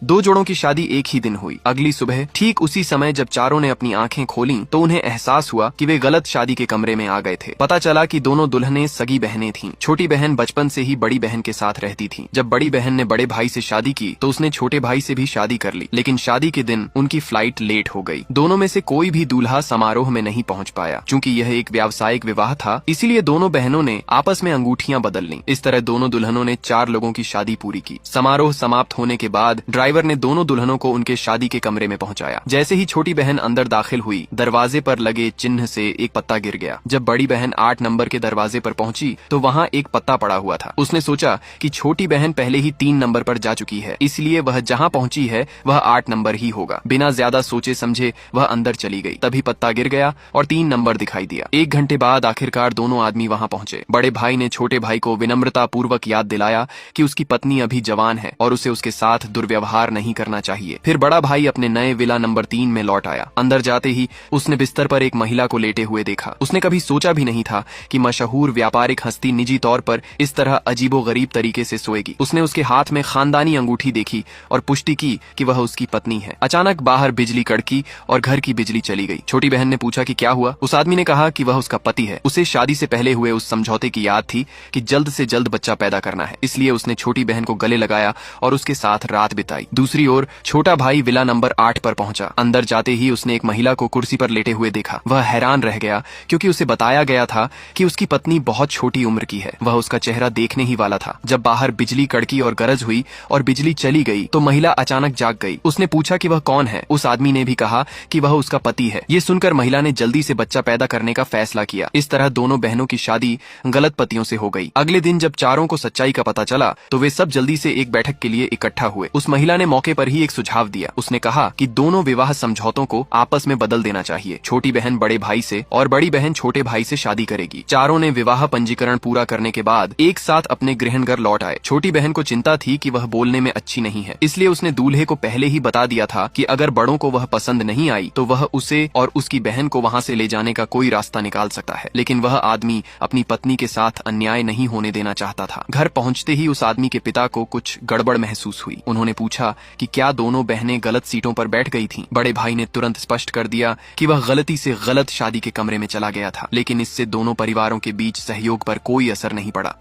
दो जोड़ों की शादी एक ही दिन हुई। अगली सुबह ठीक उसी समय जब चारों ने अपनी आंखें खोली तो उन्हें एहसास हुआ कि वे गलत शादी के कमरे में आ गए थे। पता चला कि दोनों दुल्हनें सगी बहनें थीं। छोटी बहन बचपन से ही बड़ी बहन के साथ रहती थी। जब बड़ी बहन ने बड़े भाई से शादी की तो उसने छोटे भाई से भी शादी कर ली, लेकिन शादी के दिन उनकी फ्लाइट लेट हो गई। दोनों में से कोई भी दूल्हा समारोह में नहीं पहुंच पाया। चूंकि यह एक व्यावसायिक विवाह था, इसीलिए दोनों बहनों ने आपस में अंगूठियां बदल लीं। इस तरह दोनों दुल्हनों ने 4 लोगों की शादी पूरी की। समारोह समाप्त होने के बाद ड्राइवर ने दोनों दुल्हनों को उनके शादी के कमरे में पहुंचाया। जैसे ही छोटी बहन अंदर दाखिल हुई, दरवाजे पर लगे चिन्ह से एक पत्ता गिर गया। जब बड़ी बहन 8 नंबर के दरवाजे पर पहुंची तो वहां एक पत्ता पड़ा हुआ था। उसने सोचा कि छोटी बहन पहले ही 3 नंबर पर जा चुकी है, इसलिए वह जहां पहुंची है वह 8 नंबर ही होगा। बिना ज्यादा सोचे समझे वह अंदर चली गई। तभी पत्ता गिर गया और 3 नंबर दिखाई दिया। 1 घंटे बाद आखिरकार दोनों आदमी वहां पहुंचे। बड़े भाई ने छोटे भाई को विनम्रता पूर्वक याद दिलाया कि उसकी पत्नी अभी जवान है और उसे उसके साथ दुर्व्यवहार नहीं करना चाहिए। फिर बड़ा भाई अपने नए विला नंबर 3 में लौट आया। अंदर जाते ही उसने बिस्तर पर एक महिला को लेटे हुए देखा। उसने कभी सोचा भी नहीं था कि मशहूर व्यापारिक हस्ती निजी तौर पर इस तरह अजीबोगरीब तरीके से सोएगी। उसने उसके हाथ में खानदानी अंगूठी देखी और पुष्टि की कि वह उसकी पत्नी है। अचानक बाहर बिजली कड़की और घर की बिजली चली गई। छोटी बहन ने पूछा कि क्या हुआ। उस आदमी ने कहा कि वह उसका पति है। उसे शादी से पहले हुए उस समझौते की याद थी कि जल्द से जल्द बच्चा पैदा करना है, इसलिए उसने छोटी बहन को गले लगाया और उसके साथ रात बिताई। दूसरी ओर छोटा भाई विला नंबर 8 पर पहुंचा। अंदर जाते ही उसने एक महिला को कुर्सी पर लेटे हुए देखा। वह हैरान रह गया क्योंकि उसे बताया गया था कि उसकी पत्नी बहुत छोटी उम्र की है। वह उसका चेहरा देखने ही वाला था। जब बाहर बिजली कड़की और गरज हुई और बिजली चली गई तो महिला अचानक जाग गई। उसने पूछा कि वह कौन है। उस आदमी ने भी कहा कि वह उसका पति है। ये सुनकर महिला ने जल्दी से बच्चा पैदा करने का फैसला किया। इस तरह दोनों बहनों की शादी गलत पतियों से हो गई। अगले दिन जब चारों को सच्चाई का पता चला तो वे सब जल्दी से एक बैठक के लिए इकट्ठा हुए। उस महिला ने मौके पर ही एक सुझाव दिया। उसने कहा कि दोनों विवाह समझौतों को आपस में बदल देना चाहिए। छोटी बहन बड़े भाई से और बड़ी बहन छोटे भाई से शादी करेगी। चारों ने विवाह पंजीकरण पूरा करने के बाद एक साथ अपने गृहनगर लौट आए। छोटी बहन को चिंता थी कि वह बोलने में अच्छी नहीं है, इसलिए उसने दूल्हे को पहले ही बता दिया था कि अगर बड़ों को वह पसंद नहीं आई तो वह उसे और उसकी बहन को वहां से ले जाने का कोई रास्ता निकाल सकता है। लेकिन वह आदमी अपनी पत्नी के साथ अन्याय नहीं होने देना चाहता था। घर पहुंचते ही उस आदमी के पिता को कुछ गड़बड़ महसूस हुई। उन्होंने पूछा कि क्या दोनों बहनें गलत सीटों पर बैठ गई थीं। बड़े भाई ने तुरंत स्पष्ट कर दिया कि वह गलती से गलत शादी के कमरे में चला गया था, लेकिन इससे दोनों परिवारों के बीच सहयोग पर कोई असर नहीं पड़ा।